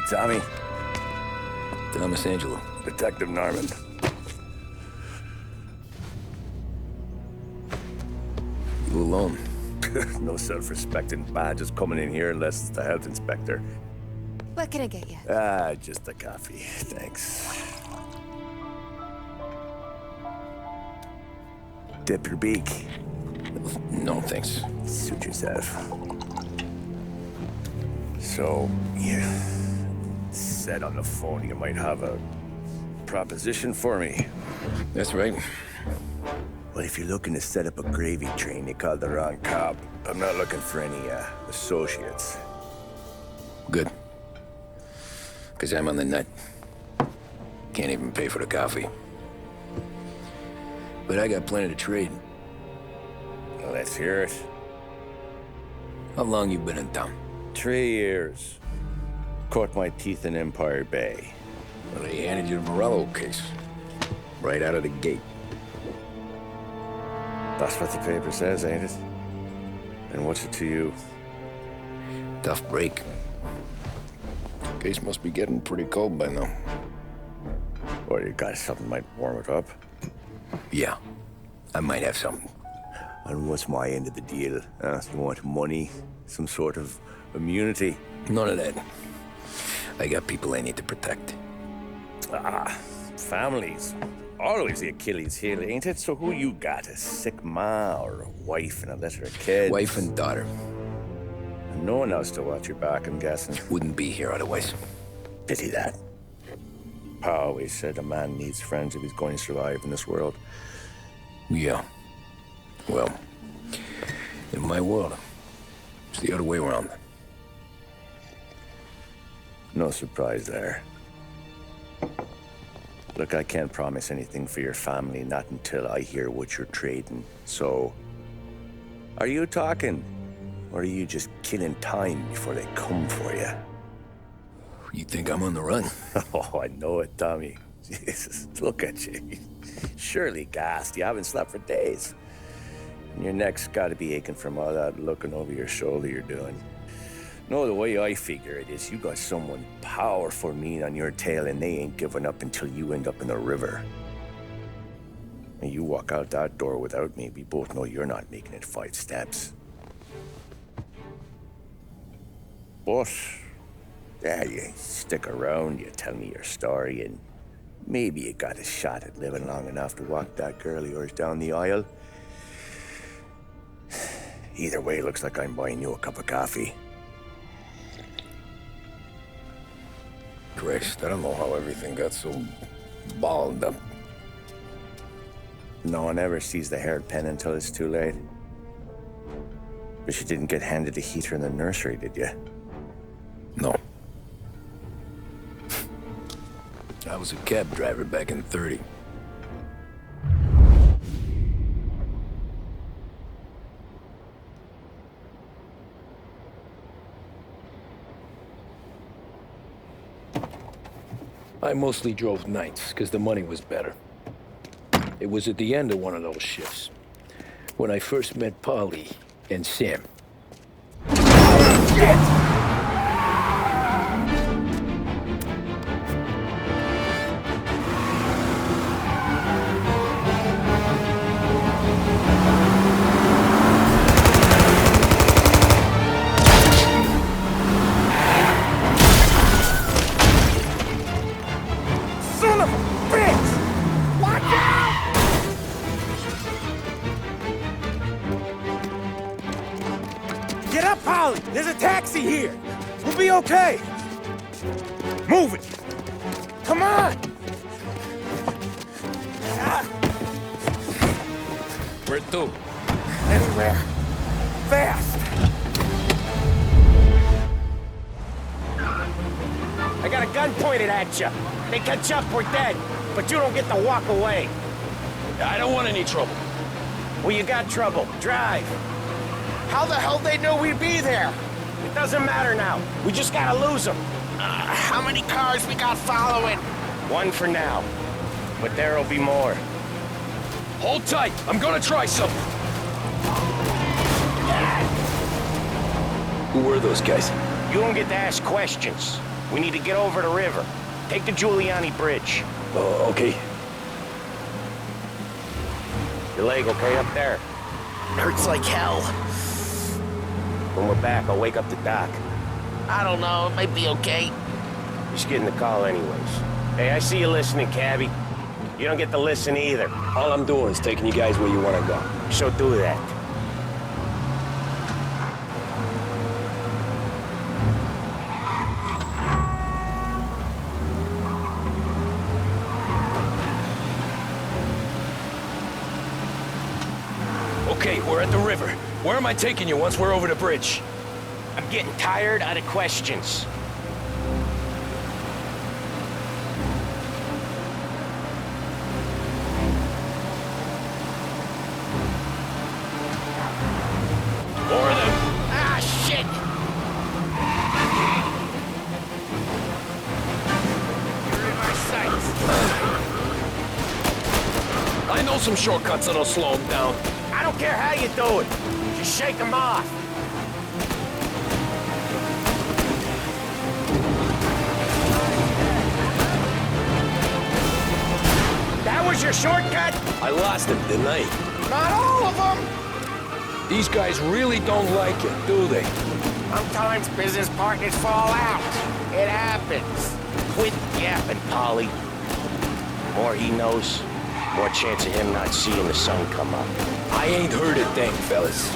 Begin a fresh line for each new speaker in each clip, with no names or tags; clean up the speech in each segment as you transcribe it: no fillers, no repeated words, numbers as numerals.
Tommy.
Thomas Angelo.
Detective Norman.
You alone?
No self-respecting badges coming in here unless it's the health inspector.
What can I get you?
Just a coffee. Thanks. Dip your beak.
No, thanks.
Suit yourself. So, you said on the phone you might have a proposition for me.
That's right.
Well, if you're looking to set up a gravy train, you called the wrong cop. I'm not looking for any, associates.
Good. Because I'm on the nut. Can't even pay for the coffee. But I got plenty to trade.
Well, let's hear it.
How long you been in town?
3 years. Caught my teeth in Empire Bay.
Well, they handed you the Morello case. Right out of the gate.
That's what the paper says, ain't it? And what's it to you?
Tough break. Case must be getting pretty cold by now.
Or you got something might warm it up?
Yeah, I might have something.
And what's my end of the deal? You want money? Some sort of immunity?
None of that. I got people I need to protect.
Families. Always the Achilles heel, ain't it? So who you got? A sick ma or a wife and a litter of kids?
Wife and daughter.
And no one else to watch your back, I'm guessing.
Wouldn't be here otherwise.
Pity that. Pa always said a man needs friends if he's going to survive in this world.
Yeah. Well, in my world, it's the other way around.
No surprise there. Look, I can't promise anything for your family, not until I hear what you're trading. So, are you talking? Or are you just killing time before they come for you?
You think I'm on the run?
Oh, I know it, Tommy. Jesus, look at you. Surely gassed. You haven't slept for days. And your neck's got to be aching from all that looking over your shoulder you're doing. No, the way I figure it is you got someone powerful mean on your tail and they ain't giving up until you end up in the river. And you walk out that door without me, we both know you're not making it 5 steps. But, yeah, you stick around, you tell me your story, and maybe you got a shot at living long enough to walk that girl of yours down the aisle. Either way, looks like I'm buying you a cup of coffee.
Christ, I don't know how everything got so balled up.
No one ever sees the hairpin until it's too late. But you didn't get handed a heater in the nursery, did you?
No. I was a cab driver back in '30. I mostly drove nights, because the money was better. It was at the end of one of those shifts, when I first met Polly and Sam. Shit!
Son of a bitch! Watch out! Get up, Polly! There's a taxi here! We'll be okay! Move it! Come on!
Where to?
Anywhere. Fast! I got a gun pointed at you. They catch up, we're dead. But you don't get to walk away.
I don't want any trouble.
Well, you got trouble. Drive. How the hell they know we'd be there? It doesn't matter now. We just gotta lose them. How many cars we got following? 1 for now. But there'll be more.
Hold tight. I'm gonna try something. Who were those guys?
You don't get to ask questions.
We need to get over the river. Take the Giuliani Bridge.
Oh, okay.
Your leg okay up there?
Hurts like hell.
When we're back, I'll wake up the doc.
I don't know, it might be okay.
Just getting the call anyways. Hey, I see you listening, cabbie. You don't get to listen either.
All I'm doing is taking you guys where you want to go.
So do that.
Okay, we're at the river. Where am I taking you once we're over the bridge?
I'm getting tired out of questions.
More of them!
Ah, shit! You're in my sights.
I know some shortcuts that'll slow them down.
I don't care how you do it. Just shake them off. That was your shortcut?
I lost him, didn't I?
Not all of them.
These guys really don't like it, do they?
Sometimes business partners fall out. It happens. Quit yapping, Polly. The more he knows, more chance of him not seeing the sun come up.
I ain't heard a thing, fellas.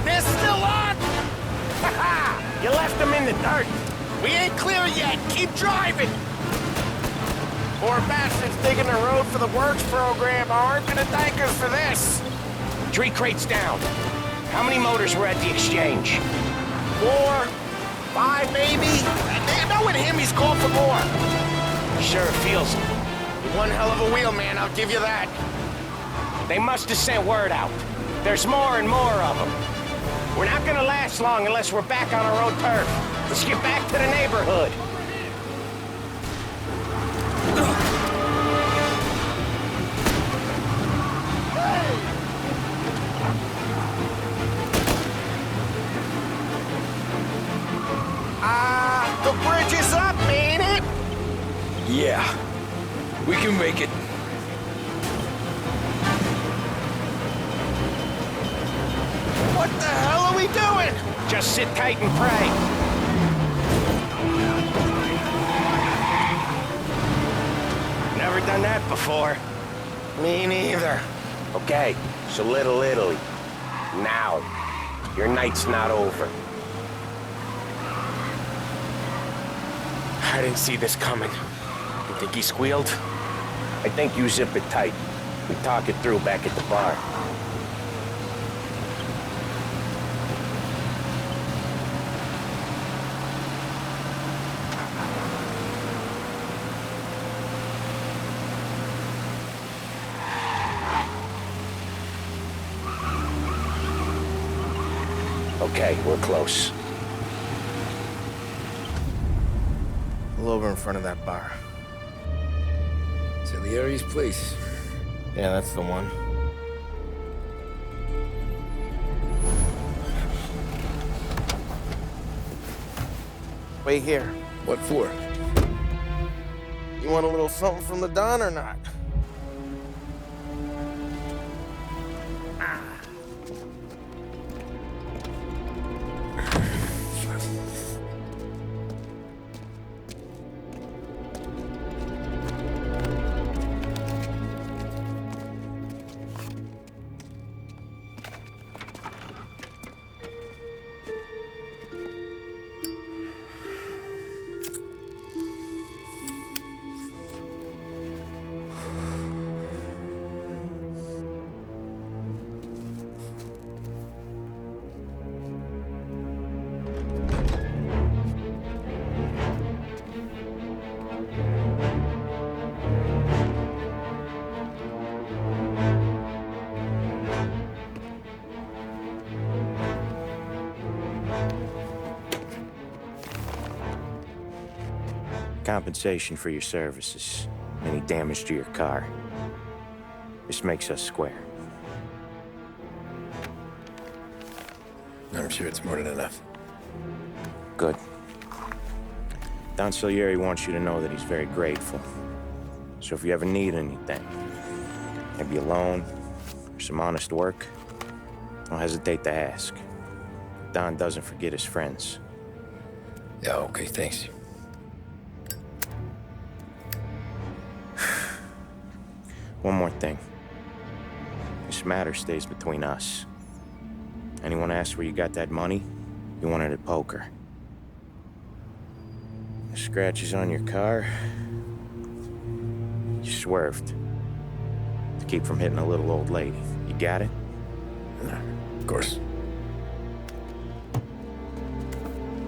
They're still on! You left them in the dirt. We ain't clear yet. Keep driving. Poor bastards digging the road for the works program aren't gonna thank us for this. 3 crates down. How many motors were at the exchange? 4, 5 maybe? Knowing him, he's called for more. Sure feels it. One hell of a wheelman, I'll give you that. They must have sent word out. There's more and more of them. We're not gonna last long unless we're back on our own turf. Let's get back to the neighborhood. The bridge is up, ain't it?
Yeah, we can make it.
What the hell are we doing? Just sit tight and pray. Never done that before. Me neither. Okay, so Little Italy. Now, your night's not over. I didn't see this coming. You think he squealed? I think you zip it tight. We talk it through back at the bar. Okay, we're close.
Pull over in front of that bar.
Salieri's place.
Yeah, that's the one. Wait here.
What for?
You want a little something from the Don or not?
Compensation for your services. Any damage to your car. This makes us square.
I'm sure it's more than enough.
Good. Don Salieri wants you to know that he's very grateful. So if you ever need anything, maybe a loan or some honest work, don't hesitate to ask. Don doesn't forget his friends.
Yeah, okay, thanks.
One more thing. This matter stays between us. Anyone asks where you got that money, you won it at poker. The scratches on your car, you swerved to keep from hitting a little old lady. You got it?
Of course.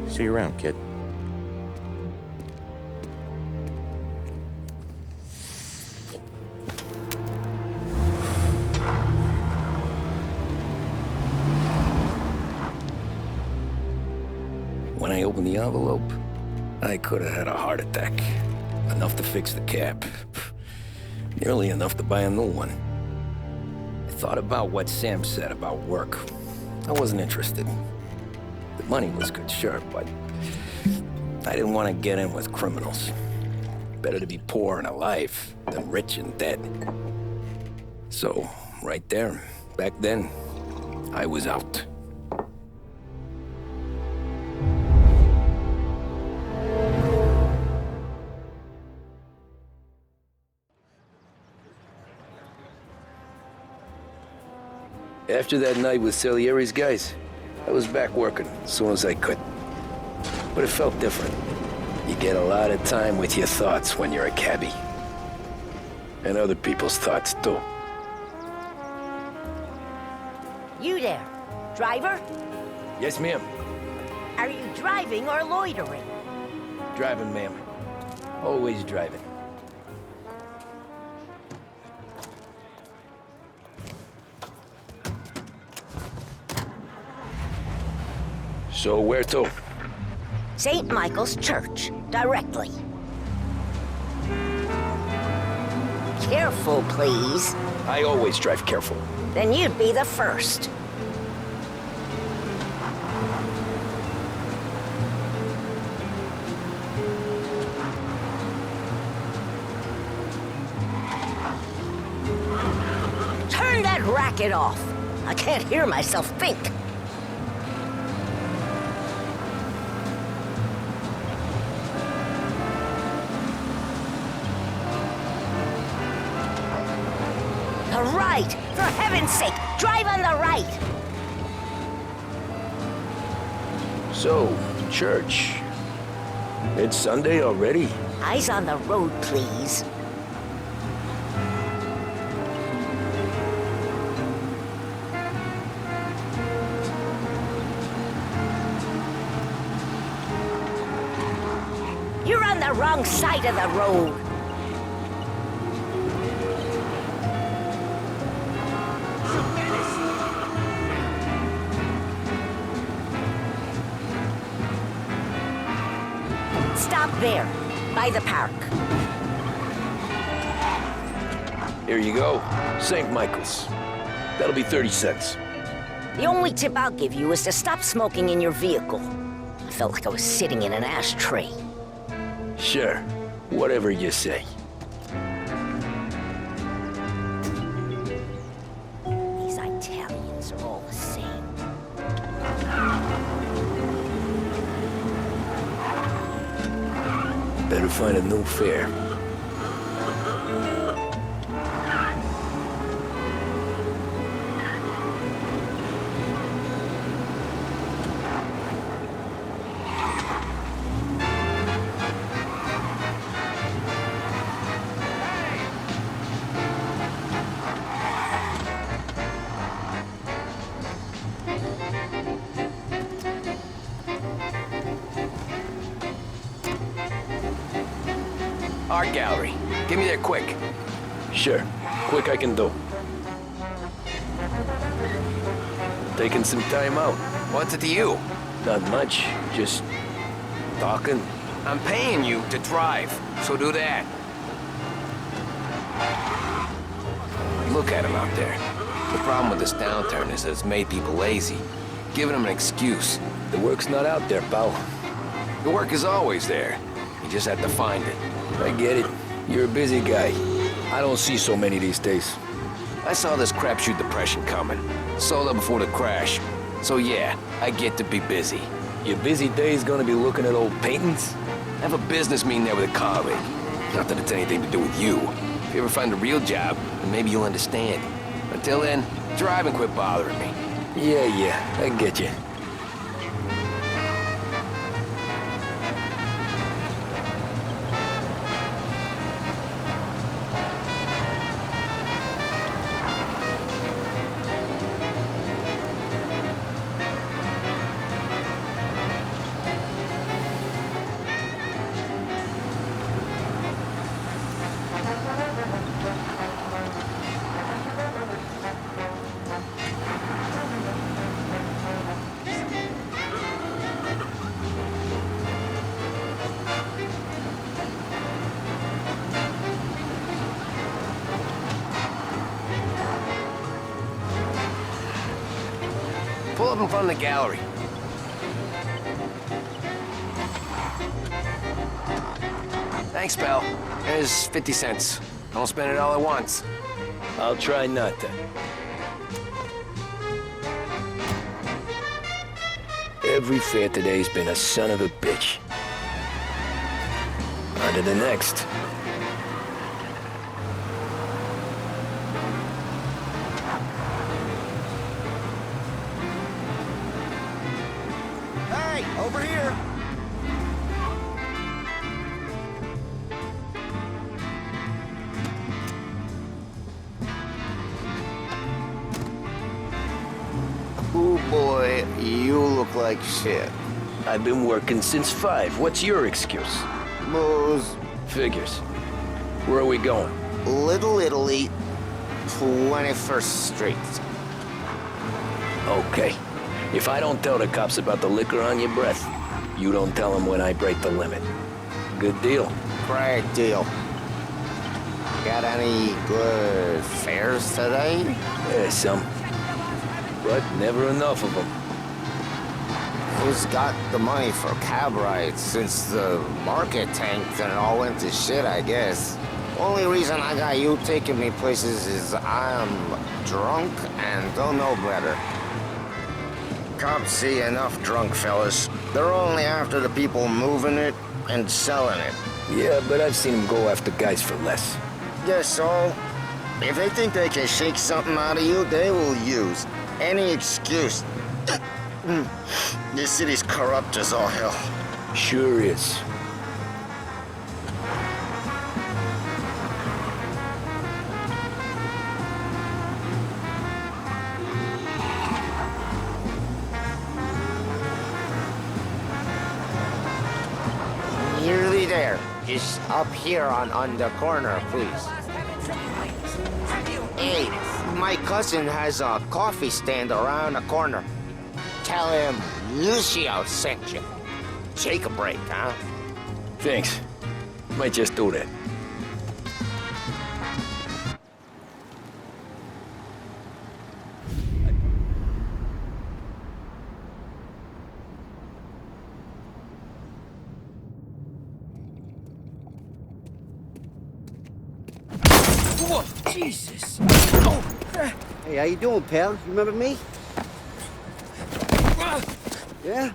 See you around, kid.
When I opened the envelope, I could have had a heart attack. Enough to fix the cab. Nearly enough to buy a new one. I thought about what Sam said about work. I wasn't interested. The money was good, sure, but I didn't want to get in with criminals. Better to be poor and alive than rich and dead. So, right there, back then, I was out. After that night with Salieri's guys, I was back working as soon as I could. But it felt different. You get a lot of time with your thoughts when you're a cabbie. And other people's thoughts, too.
You there, driver?
Yes, ma'am.
Are you driving or loitering?
Driving, ma'am. Always driving. So where to?
St. Michael's Church, directly. Careful, please.
I always drive careful.
Then you'd be the first. Turn that racket off. I can't hear myself think. The right! For heaven's sake, drive on the right!
So, church. It's Sunday already?
Eyes on the road, please. You're on the wrong side of the road. Stop there, by the park.
Here you go. St. Michael's. That'll be 30 cents.
The only tip I'll give you is to stop smoking in your vehicle. I felt like I was sitting in an ashtray.
Sure. Whatever you say.
These Italians are all the same.
Better find a new fare.
Art gallery. Get me there quick.
Sure. Quick I can do. Taking some time out.
What's it to you?
Not much. Just talking,
I'm paying you to drive, so do that. Look at him out there. The problem with this downturn is that it's made people lazy, giving them an excuse.
The work's not out there, pal.
The work is always there. You just have to find it.
I get it. You're a busy guy. I don't see so many these days.
I saw this crapshoot depression coming. Sold up before the crash. So yeah, I get to be busy.
Your busy day's gonna be looking at old paintings?
I have a business meeting there with a colleague. Not that it's anything to do with you. If you ever find a real job, then maybe you'll understand. Until then, drive and quit bothering me.
Yeah, I get you.
Pull up in front of the gallery. Thanks, pal. There's 50 cents. Don't spend it all at once.
I'll try not to. Every fare today's been a son of a bitch. On to the next.
Hey, over here!
Oh boy, you look like shit.
I've been working since 5. What's your excuse?
Booze,
Figures. Where are we going?
Little Italy, 21st Street.
Okay. If I don't tell the cops about the liquor on your breath, you don't tell them when I break the limit. Good deal.
Great deal. Got any good fares today?
Yeah, some. But never enough of them.
Who's got the money for cab rides since the market tanked and it all went to shit, I guess? Only reason I got you taking me places is I'm drunk and don't know better. Cops see enough drunk fellas. They're only after the people moving it and selling it.
Yeah, but I've seen them go after guys for less.
Guess so. If they think they can shake something out of you, they will use any excuse. This city's corrupt as all hell.
Sure is.
Nearly there. Just up here on the corner, please. Hey, my cousin has a coffee stand around the corner. Tell him Lucio sent you. Take a break, huh?
Thanks. Might just do that.
Whoa, Jesus!
Hey, how you doing, pal? You remember me? Yeah?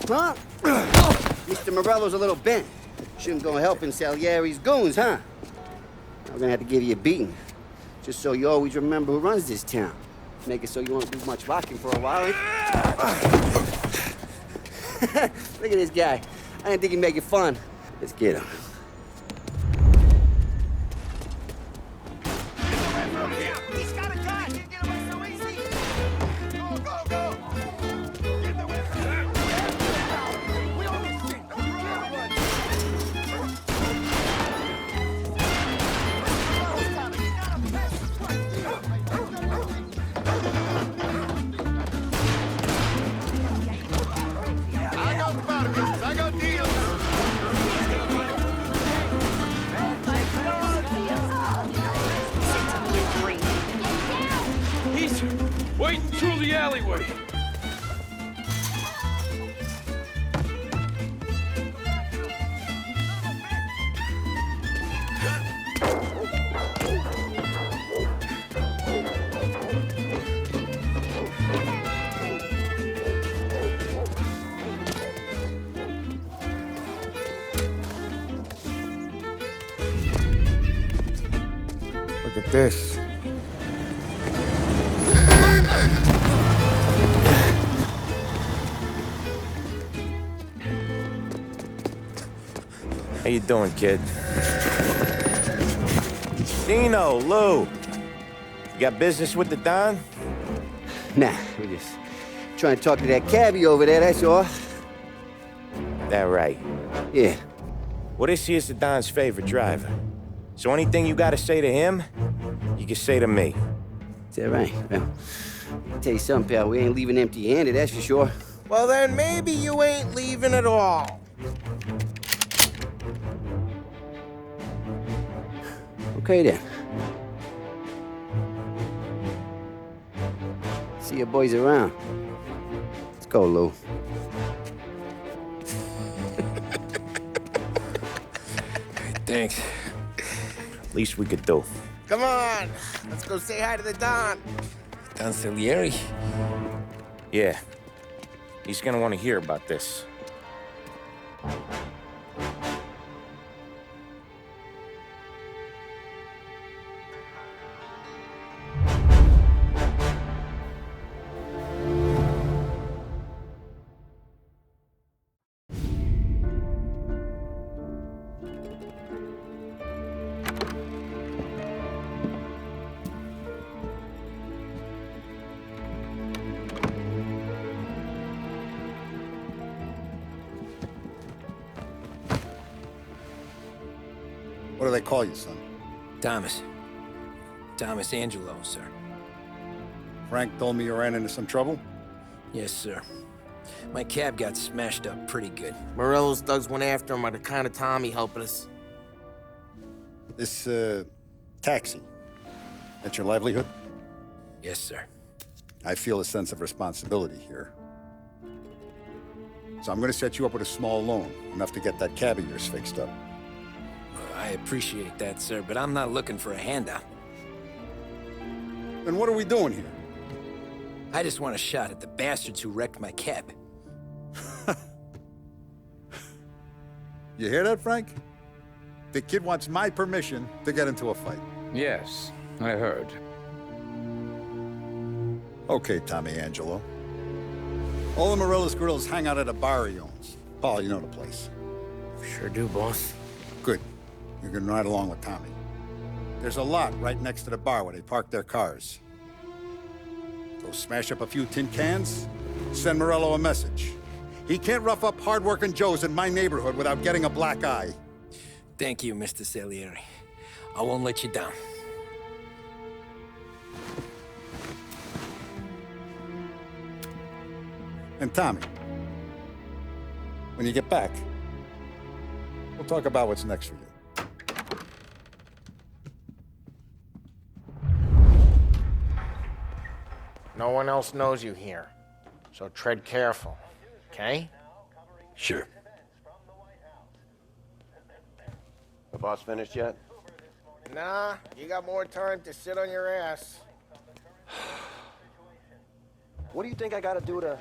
Huh? Mr. Morello's a little bent. Shouldn't go helping Salieri's goons, huh? I'm gonna have to give you a beating. Just so you always remember who runs this town. Make it so you won't do much rocking for a while. Look at this guy. I didn't think he'd make it fun. Let's get him.
He's got a gun! You get away so easy! Go, go, go! Get the weapon! We on this shit!
through the alleyway.
Look at this.
How you doing, kid? Dino, Lou. You got business with the Don?
Nah, we just trying to talk to that cabbie over there, that's all.
That right.
Yeah.
Well, this here's the Don's favorite driver. So anything you gotta say to him, you can say to me.
Is that right? Well, I'll tell you something, pal. We ain't leaving empty-handed, that's for sure.
Well, then maybe you ain't leaving at all.
Okay, then. See your boys around. Let's go, Lou.
Thanks.
Least we could do.
Come on, let's go say hi to the Don.
Don Salieri?
Yeah. He's gonna want to hear about this.
What do they call you, son?
Thomas. Thomas Angelo, sir.
Frank told me you ran into some trouble?
Yes, sir. My cab got smashed up pretty good.
Morello's thugs went after him on account of Tommy helping us.
This, taxi. That's your livelihood?
Yes, sir.
I feel a sense of responsibility here. So I'm gonna set you up with a small loan, enough to get that cab of yours fixed up.
I appreciate that, sir, but I'm not looking for a handout.
Then what are we doing here?
I just want a shot at the bastards who wrecked my cab.
You hear that, Frank? The kid wants my permission to get into a fight.
Yes, I heard.
Okay, Tommy Angelo. All the Morello's girls hang out at a bar he owns. Paul, you know the place.
Sure do, boss.
Good. You can ride along with Tommy. There's a lot right next to the bar where they park their cars. Go smash up a few tin cans, send Morello a message. He can't rough up hard-working Joes in my neighborhood without getting a black eye.
Thank you, Mr. Salieri. I won't let you down.
And Tommy, when you get back, we'll talk about what's next for you.
No one else knows you here, so tread careful, okay?
Sure.
The boss finished yet?
Nah, you got more time to sit on your ass.
What do you think I gotta do to...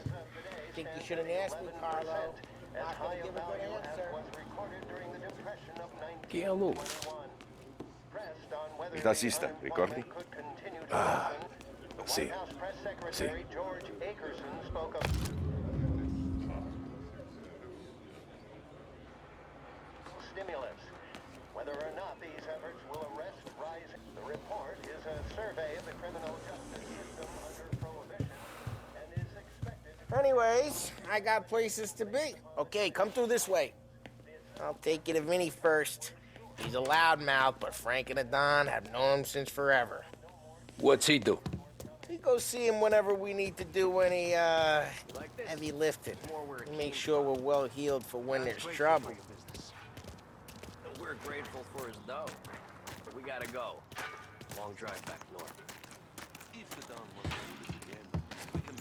Think you shouldn't ask me, Carlo. Not gonna give a good answer.
Che è lui?
Il tassista, ricordi? Ah, sì, sì.
Stimulus. Whether or not these efforts will arrest rising, the report is a survey of the criminal justice system under prohibition and is expected.
Anyways, I got places to be. Okay, come through this way. I'll take you to Vinny first. He's a loudmouth, but Frank and the Don have known him since forever.
What's he do?
We go see him whenever we need to do any, heavy lifting. Make sure we're well healed for when there's trouble.
We're grateful for his dough, but we gotta go. Long drive back north. If the Don wants to do this again, we can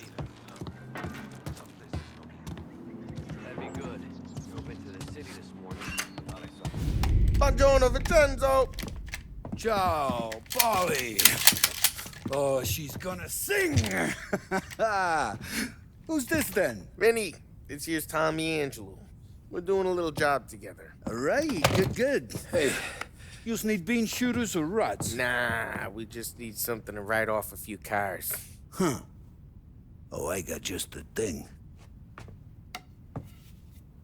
Buongiorno, Vincenzo.
Ciao, Polly. Oh, she's gonna sing. Who's this then?
Vinny, this here's Tommy Angelo. We're doing a little job together.
All right, good. Hey, you need bean shooters or rods?
Nah, we just need something to write off a few cars.
Huh. Oh, I got just the thing.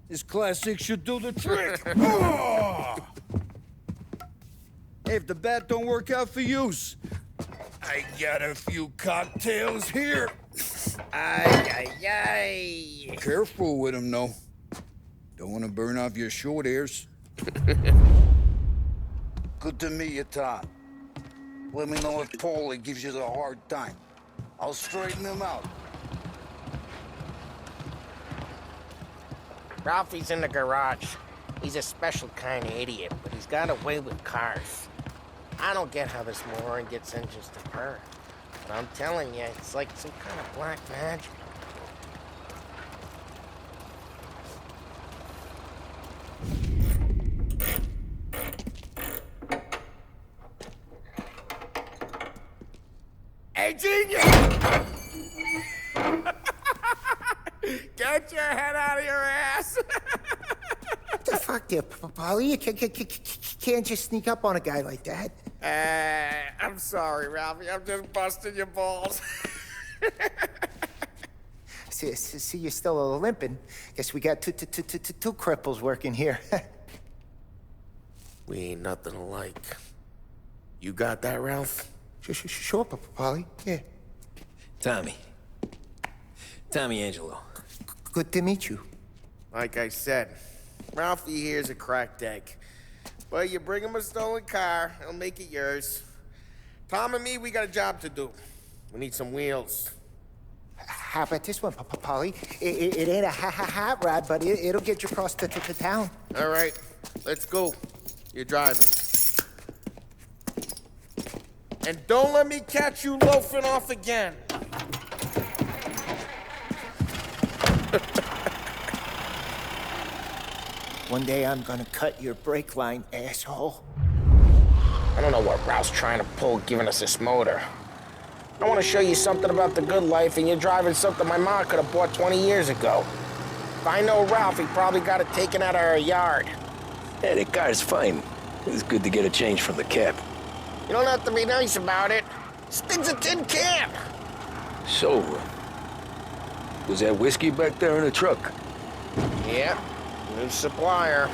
This classic should do the trick. Oh! Hey, if the bat don't work out for yous, I got a few cocktails here.
Ay.
Careful with them, though. Don't want to burn off your short hairs. Good to meet you, Tom. Let me know if Paulie gives you the hard time. I'll straighten him out.
Ralphie's in the garage. He's a special kind of idiot, but he's got a way with cars. I don't get how this moron gets engines to purr. But I'm telling you, it's like some kind of black magic. Hey, genius! Get your head out of your ass!
What the fuck there, Polly? You can't just sneak up on a guy like that.
I'm sorry, Ralphie. I'm just busting your balls.
See, you're still limping. Guess we got two cripples working here.
We ain't nothing alike. You got that, Ralph?
Sure, Polly. Yeah.
Tommy Angelo.
Good to meet you.
Like I said, Ralphie here's a cracked egg. But you bring him a stolen car, he'll make it yours. Tom and me, we got a job to do. We need some wheels.
How about this one, Polly? It ain't a hot rod, but it'll get you across to town.
All right, let's go. You're driving. And don't let me catch you loafing off again.
One day I'm gonna cut your brake line, asshole.
I don't know what Ralph's trying to pull giving us this motor. I want to show you something about the good life, and you're driving something my mom could have bought 20 years ago. If I know Ralph, he probably got it taken out of our yard.
Yeah, the car's fine. It's good to get a change from the cab.
You don't have to be nice about it. This thing's a tin can.
So, was that whiskey back there in the truck?
Yeah, new supplier.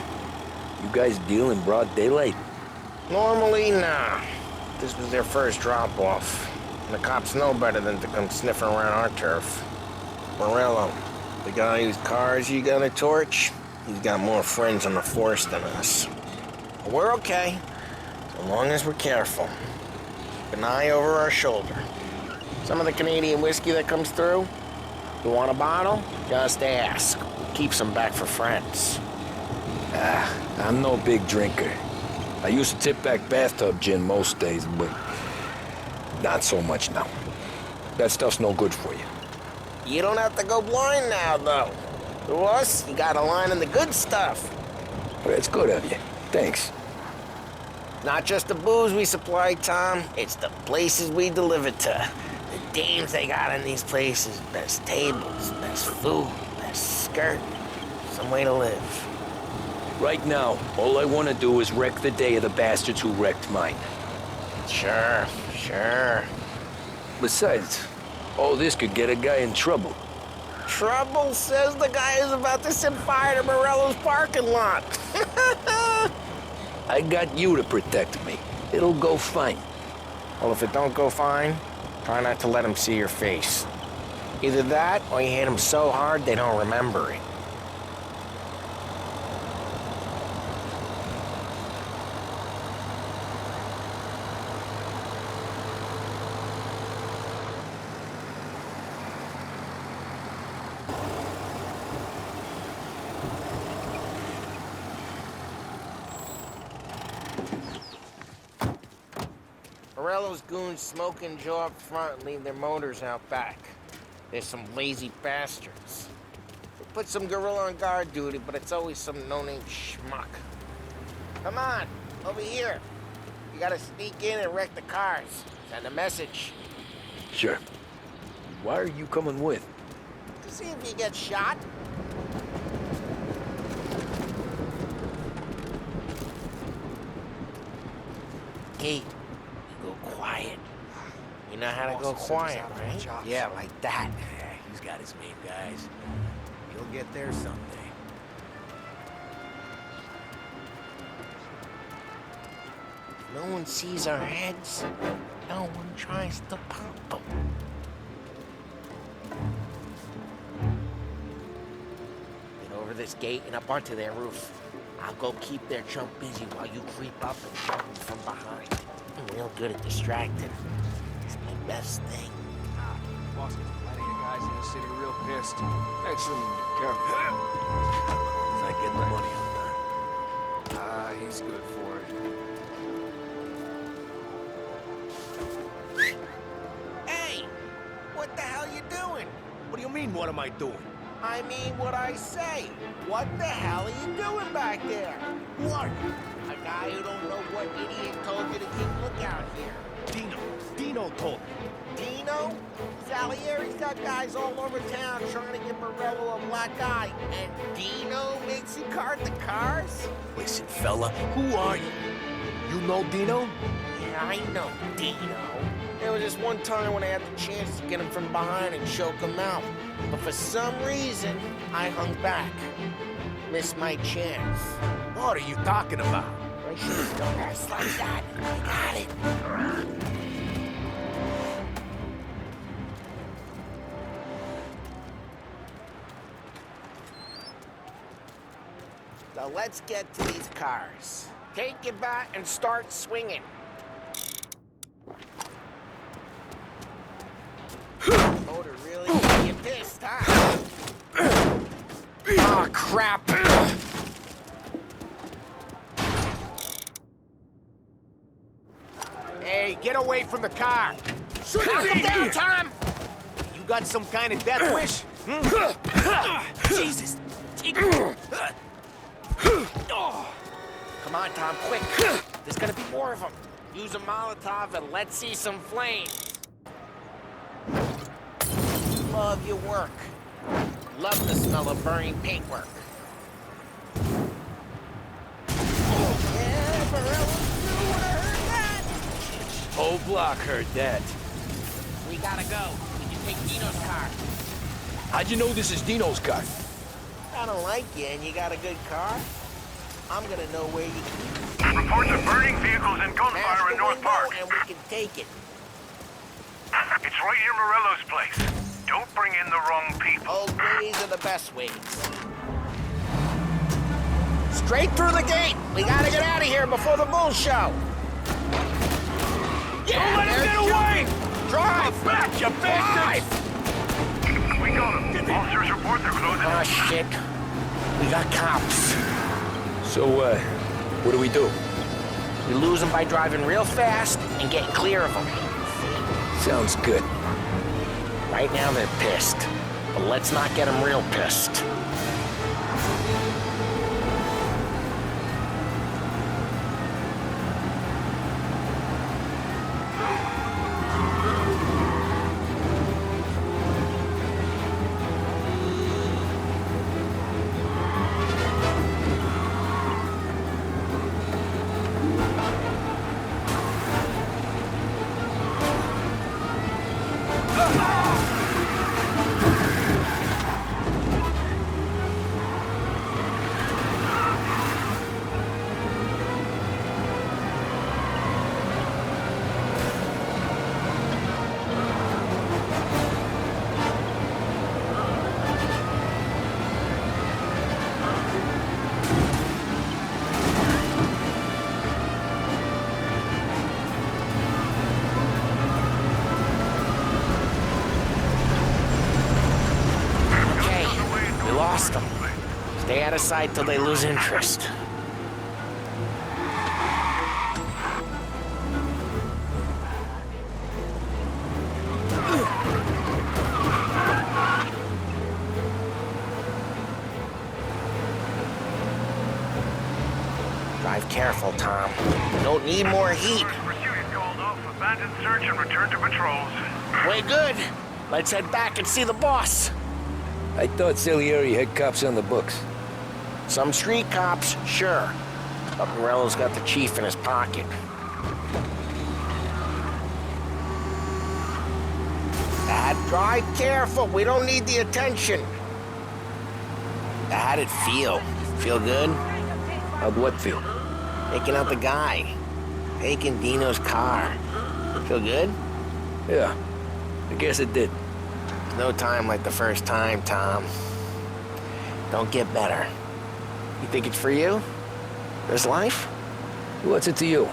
You guys deal in broad daylight?
Normally, nah. This was their first drop-off. And the cops know better than to come sniffing around our turf. Morello, the guy whose cars you got a torch, he's got more friends on the force than us. But we're okay, so long as we're careful. Keep an eye over our shoulder. Some of the Canadian whiskey that comes through, you want a bottle? Just ask. Keeps them back for friends.
I'm no big drinker. I used to tip back bathtub gin most days, but not so much now. That stuff's no good for you.
You don't have to go blind now, though. To us, you got a line in the good stuff.
Well, that's good of you. Thanks.
Not just the booze we supply, Tom. It's the places we deliver to. The dames they got in these places. Best tables, best food, best skirt. Some way to live.
Right now, all I want to do is wreck the day of the bastards who wrecked mine.
Sure.
Besides, all this could get a guy in trouble.
Trouble says the guy is about to set fire to Morello's parking lot.
I got you to protect me. It'll go fine.
Well, if it don't go fine, try not to let him see your face. Either that, or you hit them so hard they don't remember it. Morello's goons smoke and Joe up front and leave their motors out back. They're some lazy bastards. We put some gorilla on guard duty, but it's always some no-name schmuck. Come on, Over here. You gotta sneak in and wreck the cars. Send a message.
Sure. Why are you coming with?
To see if you get shot. Hey, go quiet. You know how to go quiet, right?
Yeah, like that. He's got his main guys. He'll get there someday.
No one sees our heads. No one tries to pop them. Get over this gate and up onto their roof. I'll go keep their chump busy while you creep up and jump them from behind. I'm real good at distracting. It's my best thing.
Boss gets plenty of guys in the city real pissed. Makes them careful.
He's not getting the money on
He's good for it.
Hey! What the hell you doing?
What do you mean, what am I doing?
I mean what I say. What the hell are you doing back there?
What?
A guy who don't know what idiot told you to keep lookout here.
Dino told me.
Dino? Salieri's got guys all over town trying to get Morello a black eye. And Dino makes you cart the cars?
Listen, fella, who are you? You know Dino?
Yeah, I know Dino. There was just one time when I had the chance to get him from behind and choke him out. But for some reason, I hung back. Missed my chance.
What are you talking about?
I should have done ass like that. I got it. So let's get to these cars. Take your bat and start swinging. Motor really got you pissed, huh?
Ah, crap!
Hey, get away from the car!
Knock him down, Tom!
You got some kind of death wish? Jesus!
Come on, Tom, quick. There's gonna be more of them. Use a Molotov and let's see some flames. Love your work. Love the smell of burning paintwork. Yeah, Morello too would have heard that.
Whole block heard that.
We gotta go. We can take Dino's car.
How'd you know this is Dino's car?
I don't like you and you got a good car. I'm gonna know where you keep it.
Reports of burning vehicles and gunfire in North Park.
And we can take it.
It's right near Morello's place. Don't bring in the wrong people.
Old ways are the best ways. Straight through the gate. We gotta get out of here before the bull show. Yeah,
don't let him get away!
Drive!
Back, you bastards! We got him. Officers report they're closing.
Oh, shit. We got cops.
So, what do we do?
We lose them by driving real fast and getting clear of them.
Sounds good.
Right now they're pissed, but let's not get them real pissed. Stay out of sight till they lose interest. Drive careful, Tom. Don't need more heat.
Pursuit is called off. Abandon search and return to patrols.
Way good. Let's head back and see the boss.
I thought Salieri had cops on the books.
Some street cops, sure. But Morello's got the chief in his pocket. Dad, drive careful. We don't need the attention. How'd it feel? Feel good?
How'd what feel?
Taking out the guy. Taking Dino's car. Feel good?
Yeah, I guess it did.
There's no time like the first time, Tom. Don't get better. You think it's for you? This life?
What's it to you?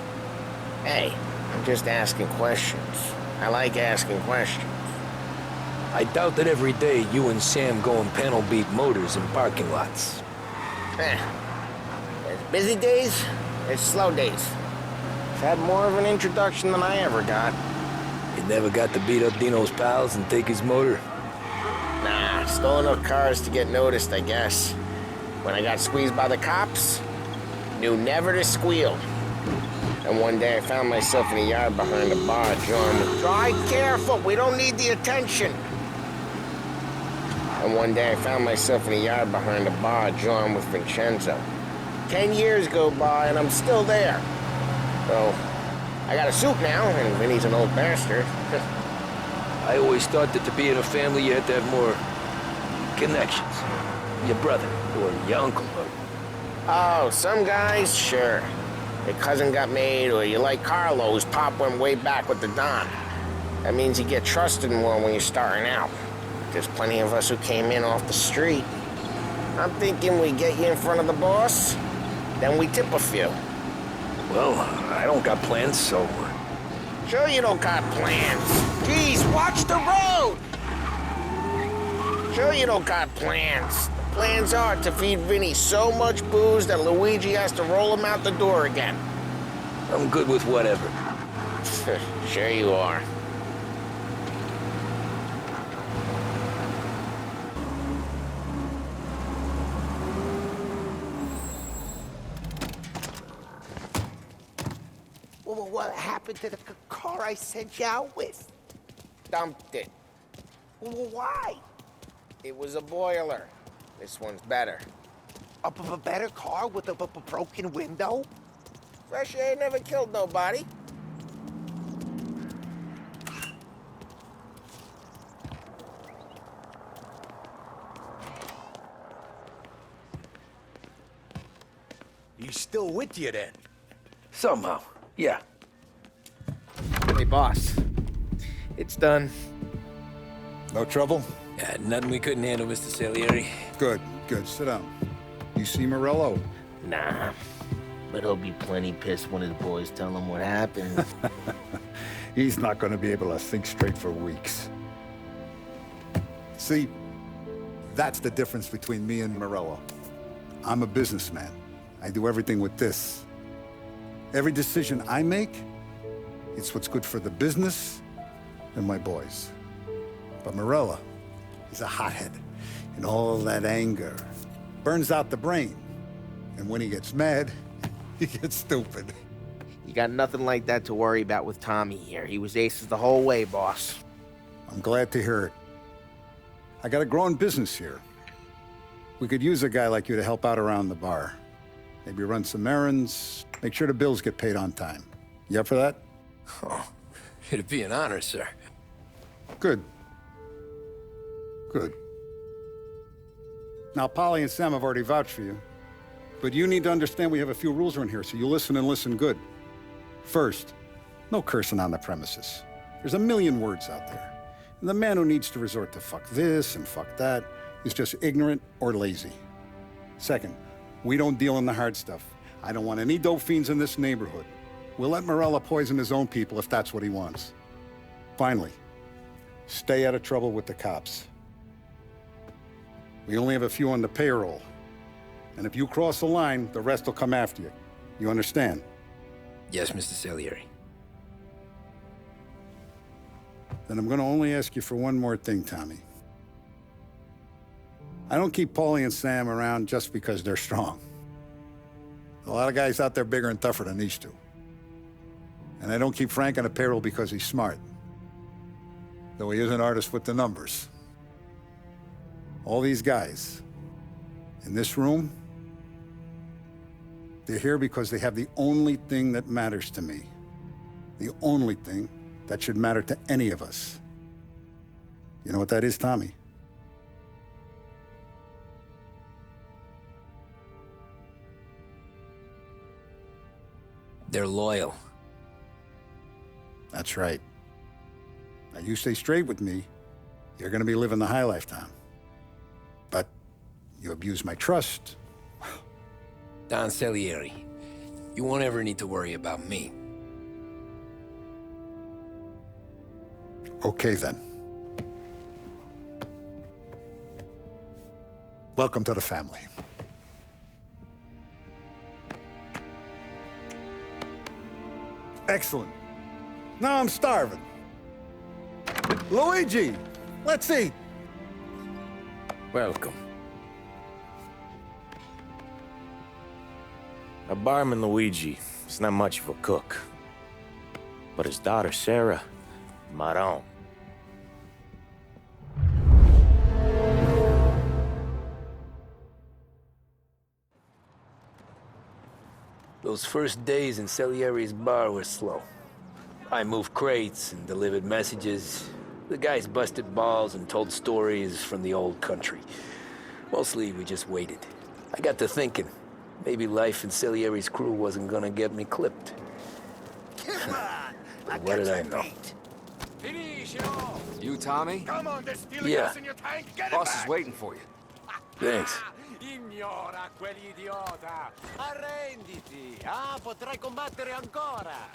Hey, I'm just asking questions. I like asking questions.
I doubt that every day you and Sam go and panel beat motors in parking lots.
There's busy days, there's slow days. I've had more of an introduction than I ever got.
You never got to beat up Dino's pals and take his motor?
Nah, stole enough cars to get noticed, I guess. When I got squeezed by the cops, knew never to squeal. And one day I found myself in a yard behind a bar, John with, drive careful, we don't need the attention. And one day I found myself in a yard behind a bar, John with Vincenzo. 10 years go by and I'm still there. So, I got a suit now, and Vinny's an old bastard.
I always thought that to be in a family you had to have more connections. Your brother, or your uncle, or...
Oh, some guys, sure. Your cousin got made, or you like Carlos, Pop went way back with the Don. That means you get trusted more when you're starting out. There's plenty of us who came in off the street. I'm thinking we get you in front of the boss, then we tip a few.
Well, I don't got plans, so...
Sure you don't got plans. Jeez, watch the road! Sure you don't got plans. The plans are to feed Vinny so much booze that Luigi has to roll him out the door again.
I'm good with whatever.
Sure you are.
Well, what happened to the car I sent you out with?
Dumped it.
Well, why?
It was a boiler. This one's better.
A better car with a broken window?
Fresh air never killed nobody.
He's still with you then?
Somehow, yeah.
Hey, boss. It's done.
No trouble?
Yeah, nothing we couldn't handle, Mr. Salieri.
Good, good. Sit down. You see Morello?
Nah, but he'll be plenty pissed when his boys tell him what happened.
He's not going to be able to think straight for weeks. See, that's the difference between me and Morello. I'm a businessman. I do everything with this. Every decision I make, it's what's good for the business and my boys. But Morello, he's a hothead. And all that anger burns out the brain. And when he gets mad, he gets stupid.
You got nothing like that to worry about with Tommy here. He was aces the whole way, boss.
I'm glad to hear it. I got a growing business here. We could use a guy like you to help out around the bar. Maybe run some errands, make sure the bills get paid on time. You up for that?
Oh, it'd be an honor, sir.
Good. Good. Now, Polly and Sam have already vouched for you. But you need to understand we have a few rules around here, so you listen and listen good. First, no cursing on the premises. There's a million words out there. And the man who needs to resort to fuck this and fuck that is just ignorant or lazy. Second, we don't deal in the hard stuff. I don't want any dope fiends in this neighborhood. We'll let Morello poison his own people if that's what he wants. Finally, stay out of trouble with the cops. We only have a few on the payroll. And if you cross the line, the rest will come after you. You understand?
Yes, Mr. Salieri.
Then I'm gonna only ask you for one more thing, Tommy. I don't keep Paulie and Sam around just because they're strong. They'll A lot of guys out there bigger and tougher than these two. And I don't keep Frank on the payroll because he's smart. Though he is an artist with the numbers. All these guys in this room, they're here because they have the only thing that matters to me. The only thing that should matter to any of us. You know what that is, Tommy?
They're loyal.
That's right. Now, you stay straight with me, you're gonna be living the high life, Tom. But you abuse my trust.
Don Salieri, you won't ever need to worry about me.
Okay, then. Welcome to the family. Excellent. Now I'm starving. Luigi, let's eat.
Welcome.
Our barman Luigi is not much of a cook. But his daughter Sarah, Maron.
Those first days in Salieri's bar were slow. I moved crates and delivered messages. The guys busted balls and told stories from the old country. Mostly, we just waited. I got to thinking, maybe life in Salieri's crew wasn't gonna get me clipped. What did I know?
You, Tommy?
Come on, there's still
Yeah.
gas in your tank. Get it
Boss
back.
is waiting for you.
Thanks.
Ignora quell'idiota! Arrenditi! Ah, potrai combattere ancora!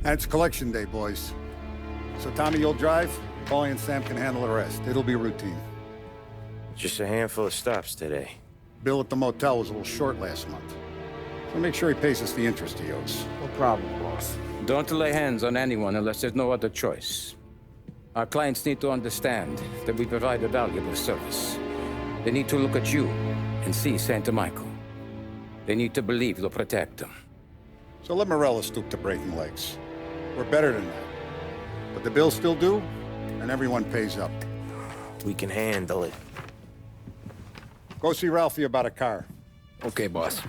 And it's collection day, boys. So Tommy, you'll drive. Paulie and Sam can handle the rest. It'll be routine.
Just a handful of stops today.
Bill at the motel was a little short last month. So make sure he pays us the interest he owes.
No problem, boss.
Don't lay hands on anyone unless there's no other choice. Our clients need to understand that we provide a valuable service. They need to look at you and see Santa Michael. They need to believe you'll protect them.
So let Morella stoop to breaking legs. We're better than that. But the bills still due, and everyone pays up.
We can handle it.
Go see Ralphie about a car.
Okay, boss.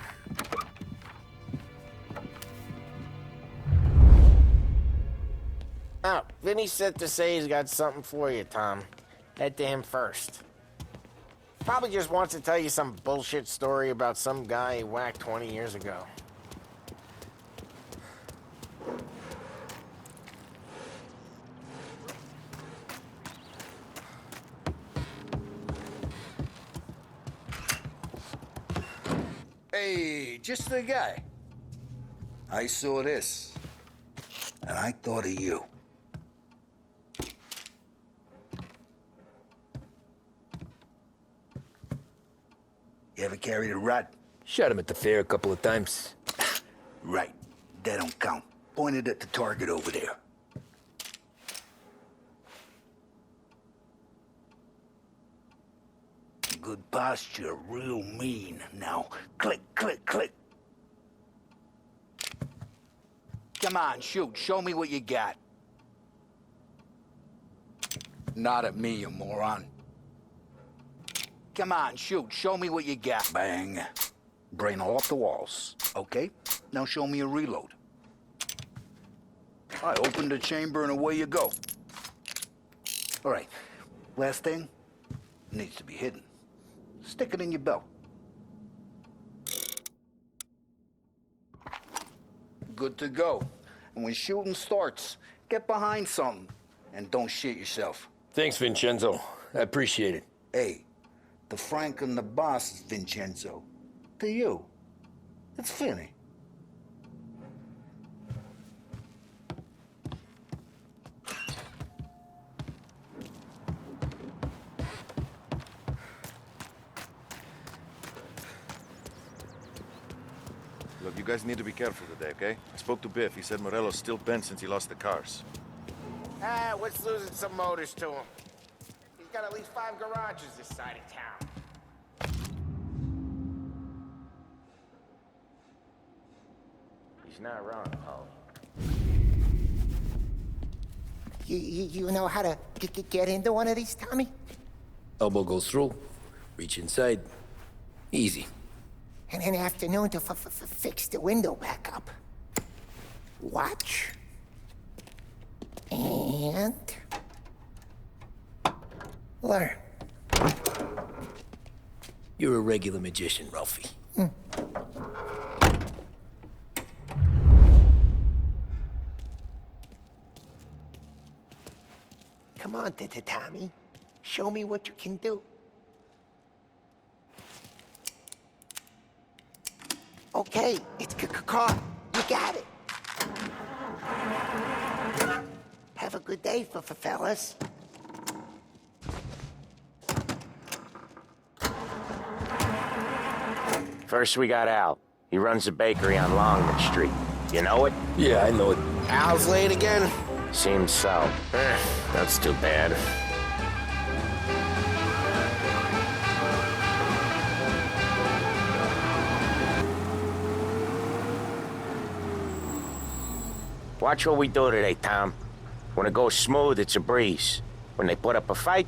Oh, Vinny said to say he's got something for you, Tom. Head to him first. Probably just wants to tell you some bullshit story about some guy he whacked 20 years ago.
Hey, just the guy. I saw this, and I thought of you. You ever carried a rod?
Shot him at the fair a couple of times.
Right. That don't count. Pointed at the target over there. Good posture, real mean. Now, click, click, click. Come on, shoot. Show me what you got. Not at me, you moron. Come on, shoot. Show me what you got. Bang. Brain all off the walls. Okay? Now show me a reload. I open the chamber and away you go. All right. Last thing. Needs to be hidden. Stick it in your belt. Good to go. And when shooting starts, get behind something. And don't shit yourself.
Thanks, Vincenzo. I appreciate it.
Hey, the Frank and the boss is Vincenzo. To you, it's Finny.
you guys need to be careful today, okay? I spoke to Biff. He said Morello's still bent since he lost the cars.
Ah, what's losing some motors to him? He's got at least 5 garages this side of town.
He's not wrong, Paul.
You know how to get into one of these, Tommy?
Elbow goes through. Reach inside. Easy.
And an afternoon to fix the window back up. Watch. And... learn.
You're a regular magician, Ralphie.
Come on, Tommy. Show me what you can do. Okay, it's caught. You got it. Have a good day, fellas.
First, we got Al. He runs a bakery on Longman Street. You know it?
Yeah, I know it.
Al's late again?
Seems so.
That's too bad.
Watch what we do today, Tom. When it goes smooth, it's a breeze. When they put up a fight,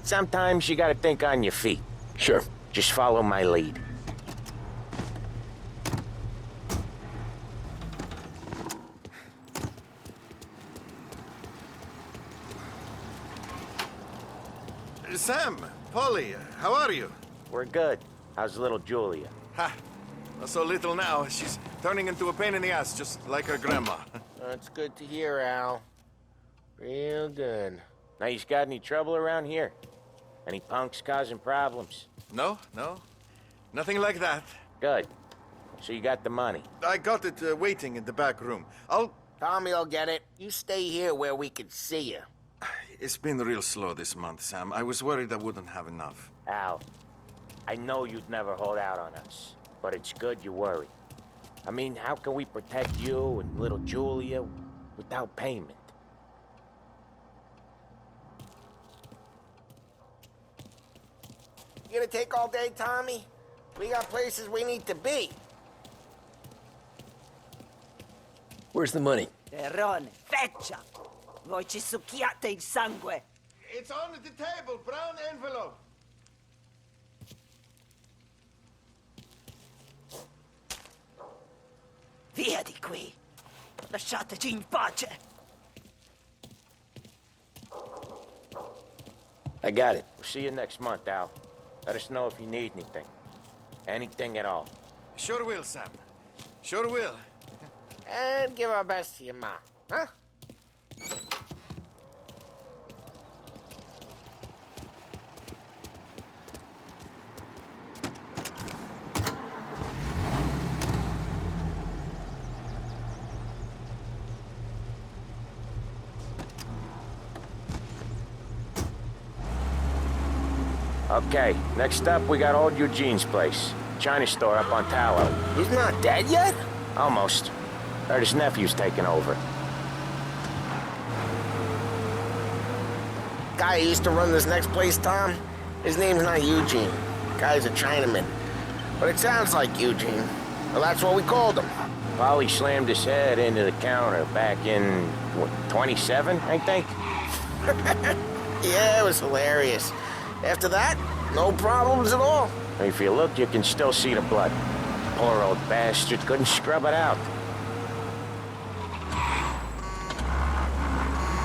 sometimes you gotta think on your feet.
Sure.
Just follow my lead.
Sam, Polly, how are you?
We're good. How's little Julia?
Ha! Not so little now. She's turning into a pain in the ass, just like her grandma.
That's good to hear, Al. Real good.
Now, you got any trouble around here? Any punks causing problems?
No. Nothing like that.
Good. So you got the money?
I got it waiting in the back room.
Tommy'll get it. You stay here where we can see you.
It's been real slow this month, Sam. I was worried I wouldn't have enough.
Al, I know you'd never hold out on us, but it's good you worry. I mean, how can we protect you and little Julia without payment?
You gonna take all day, Tommy? We got places we need to be.
Where's the money?
Terrone, feccia! Voi ci succhiate il sangue!
It's on the table, brown envelope.
Via di qui! Lasciateci in pace!
I got it.
See you next month, Al. Let us know if you need anything. Anything at all.
Sure will, Sam. Sure will.
And give our best to your ma, huh?
Okay, next up, we got old Eugene's place. China store up on Tallow.
He's not dead yet?
Almost. Heard his nephew's taking over.
Guy who used to run this next place, Tom, his name's not Eugene. Guy's a Chinaman. But it sounds like Eugene. Well, that's what we called him.
Polly slammed his head into the counter back in, what, 27, I think?
Yeah, it was hilarious. After that, no problems at all.
If you look, you can still see the blood. Poor old bastard couldn't scrub it out.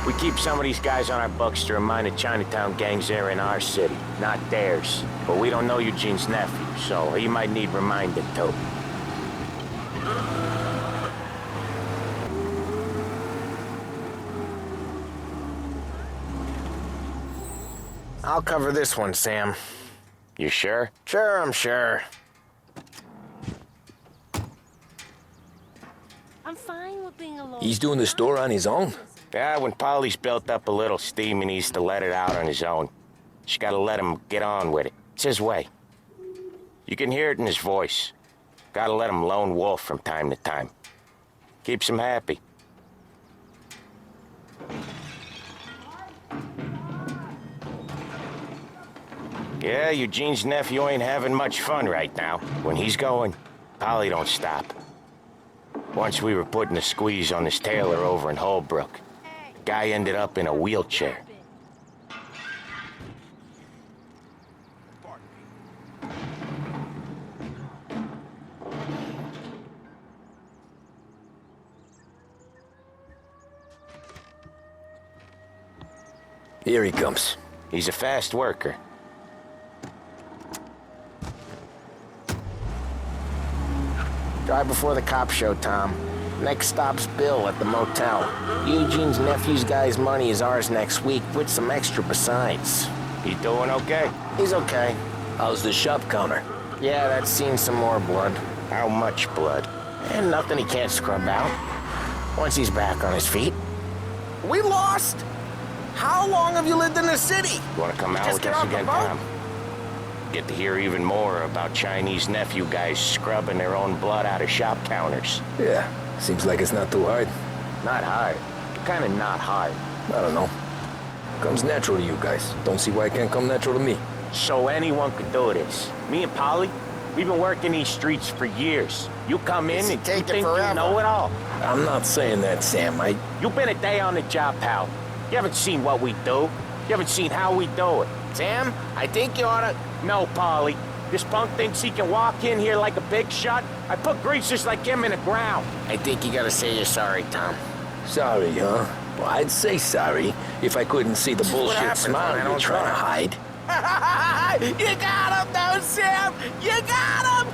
We keep some of these guys on our books to remind the Chinatown gangs they're in our city, not theirs. But we don't know Eugene's nephew, so he might need reminded too.
I'll cover this one, Sam.
You sure?
Sure, I'm sure.
I'm fine with being alone.
He's doing the store on his own?
Yeah, when Polly's built up a little steam, he needs to let it out on his own. Just gotta let him get on with it. It's his way. You can hear it in his voice.
Gotta let him lone wolf from time to time. Keeps him happy. Yeah, Eugene's nephew ain't having much fun right now. When he's going, Polly don't stop. Once we were putting a squeeze on this tailor over in Holbrook. The guy ended up in a wheelchair.
Here he comes.
He's a fast worker.
Drive before the cops show, Tom. Next stop's Bill at the motel. Eugene's nephew's guy's money is ours next week, with some extra besides.
He doing okay?
He's okay.
How's the shop counter?
Yeah, that's seen some more blood.
How much blood?
And nothing he can't scrub out. Once he's back on his feet. We lost! How long have you lived in the city?
You wanna come out with us again, Tom? Get to hear even more about Chinese nephew guys scrubbing their own blood out of shop counters.
Yeah, seems like it's not too hard.
Not hard. Kinda not hard.
I don't know. Comes natural to you guys. Don't see why it can't come natural to me.
So anyone could do this. Me and Polly, we've been working these streets for years. You come in and you think you know it all.
I'm not saying that, Sam.
You've been a day on the job, pal. You haven't seen what we do. You haven't seen how we do it.
Sam, I think you oughta...
No, Polly. This punk thinks he can walk in here like a big shot. I put greasers like him in the ground.
I think you gotta say you're sorry, Tom.
Sorry, huh? Well, I'd say sorry if I couldn't see the bullshit smile you're trying to hide.
You got him, though, Sam! You got him!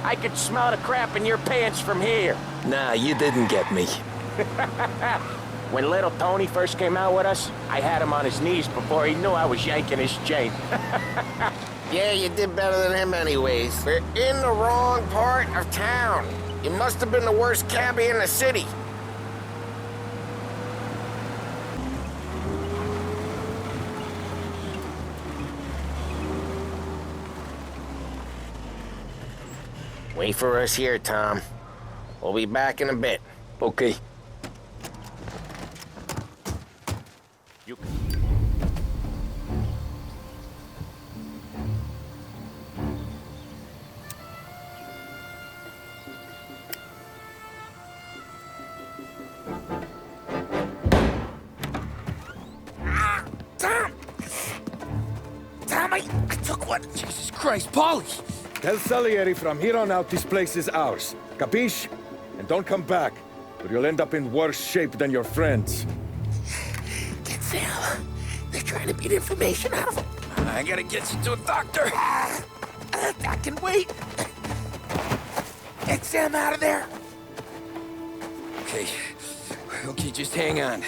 I could smell the crap in your pants from here.
Nah, you didn't get me.
When little Tony first came out with us, I had him on his knees before he knew I was yanking his chain.
Yeah, you did better than him anyways. We're in the wrong part of town. You must have been the worst cabbie in the city. Wait for us here, Tom. We'll be back in a bit.
Okay.
I took one.
Jesus Christ, Polly! Tell Salieri from here on out this place is ours. Capiche? And don't come back, or you'll end up in worse shape than your friends.
Get Sam. They're trying to beat information out of him.
I gotta get you to a doctor.
I can wait. Get Sam out of there.
Okay. Okay, just hang on.